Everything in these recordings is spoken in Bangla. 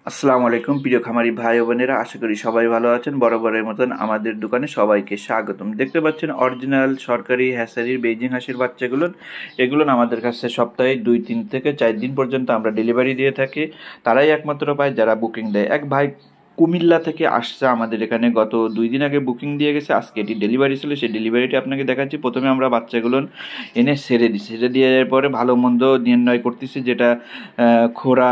আসসালামু আলাইকুম প্রিয় খামারি ভাই ও বোনেরা, আশা করি সবাই ভালো আছেন। বরাবরের মতন আমাদের দোকানে সবাইকে স্বাগতম। দেখতে পাচ্ছেন অরিজিনাল সরকারি হ্যাসারির বেইজিং হাঁসের বাচ্চাগুলো। এগুলো আমাদের কাছে সপ্তাহে 2-3 থেকে 4 দিন পর্যন্ত আমরা ডেলিভারি দিয়ে থাকি। তারাই একমাত্র পায় যারা বুকিং দেয়। এক ভাই কুমিল্লা থেকে আসছে আমাদের এখানে, গত 2 দিন আগে বুকিং দিয়ে গেছে। আজকে এটি ডেলিভারি ছিল, সেই ডেলিভারিটি আপনাকে দেখাচ্ছি। প্রথমে আমরা বাচ্চাগুলো এনে ছেড়ে দিচ্ছি, ছেড়ে দেওয়ার পরে ভালো মন্দ নির্ণয় করতেছি, যেটা খোরা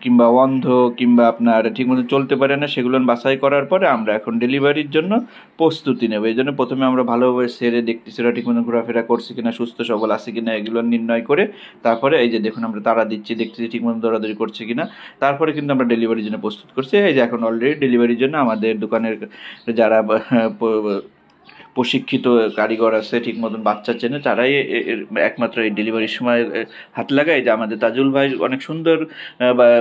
কিংবা অন্ধ কিংবা আপনার ঠিকমতো চলতে পারে না, সেগুলো বাছাই করার পরে আমরা এখন ডেলিভারির জন্য প্রস্তুতি নেব। এই জন্য প্রথমে আমরা ভালোভাবে সেরে দেখতেছি ওরা ঠিকমতো ঘোরাফেরা করছে কিনা, সুস্থ সবল আছে কিনা, এগুলো নির্ণয় করে তারপরে এই যে দেখুন আমরা তারা দিচ্ছি, দেখতেছি ঠিকমতো দৌড়াদৌড়ি করছে কিনা। তারপরে কিন্তু আমরা ডেলিভারির জন্য প্রস্তুত করছি। এই যে এখন অলরেডি ডেলিভারির জন্য আমাদের দোকানের যারা প্রশিক্ষিত কারিগর আছে, ঠিক মতন বাচ্চা চেনে, তারাই একমাত্র এই ডেলিভারির সময় হাত লাগায়। যে আমাদের তাজুল ভাই অনেক সুন্দর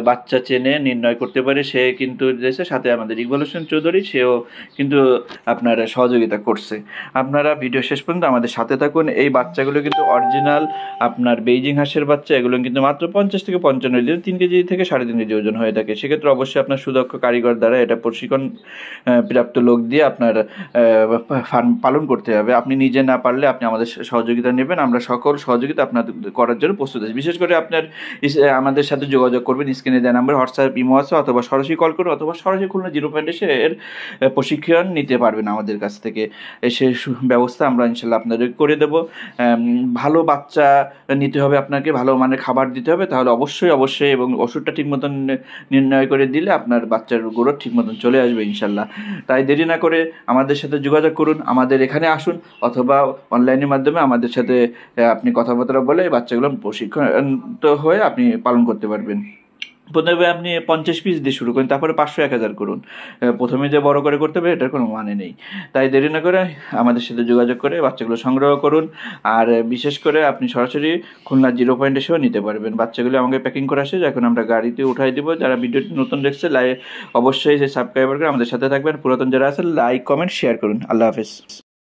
বাচ্চা চেনে, নির্ণয় করতে পারে, সে কিন্তু দিয়েছে। সাথে আমাদের ইকবাল হোসেন চৌধুরী, সেও কিন্তু আপনার সহযোগিতা করছে। আপনারা ভিডিও শেষ পর্যন্ত আমাদের সাথে থাকুন। এই বাচ্চাগুলো কিন্তু অরিজিনাল আপনার বেইজিং হাঁসের বাচ্চা। এগুলো কিন্তু মাত্র 50 থেকে 55 দিন, 3 কেজি থেকে 3.5 কেজি ওজন হয়ে থাকে। সেক্ষেত্রে অবশ্যই আপনার সুদক্ষ কারিগর দ্বারা এটা প্রশিক্ষণ প্রাপ্ত লোক দিয়ে আপনার ফার্ম পালন করতে হবে। আপনি নিজে না পারলে আপনি আমাদের সহযোগিতা নেবেন। আমরা সকল সহযোগিতা আপনার করার জন্য প্রস্তুত আছি। বিশেষ করে আপনার আমাদের সাথে যোগাযোগ করবেন, স্ক্রিনে দেওয়া নাম্বার হোয়াটসঅ্যাপ, ইমো আছে, অথবা সরাসরি কল করুন, অথবা সরাসরি খুলনা 0 পয়েন্টে এসে এর প্রশিক্ষণ নিতে পারবেন আমাদের কাছ থেকে। সে ব্যবস্থা আমরা ইনশাল্লাহ আপনাদের করে দেব। ভালো বাচ্চা নিতে হবে আপনাকে, ভালো মানের খাবার দিতে হবে, তাহলে অবশ্যই এবং ওষুধটা ঠিক মতন নির্ণয় করে দিলে আপনার বাচ্চার গ্রোথ ঠিক মতন চলে আসবে ইনশাল্লাহ। তাই দেরি না করে আমাদের সাথে যোগাযোগ করুন, আমাদের এখানে আসুন, অথবা অনলাইনের মাধ্যমে আমাদের সাথে আপনি কথাবার্তা বলে বাচ্চাগুলো প্রশিক্ষণ হয়ে আপনি পালন করতে পারবেন। প্রথমে আপনি 50 পিস দিয়ে শুরু করুন, তারপরে 500-1000 করুন। প্রথমে যে বড় করে করতে হবে এটার কোনো মানে নেই। তাই দেরি না করে আমাদের সাথে যোগাযোগ করে বাচ্চাগুলো সংগ্রহ করুন। আর বিশেষ করে আপনি সরাসরি খুলনা 0 পয়েন্ট এসেও নিতে পারবেন। বাচ্চাগুলো আমাকে প্যাকিং করে আসে, এখন আমরা গাড়িতে উঠাই দেবো। যারা ভিডিওটি নতুন দেখছে অবশ্যই যে সাবস্ক্রাইবার করে আমাদের সাথে থাকবেন। পুরাতন যারা আছে লাইক, কমেন্ট, শেয়ার করুন। আল্লাহ হাফেজ।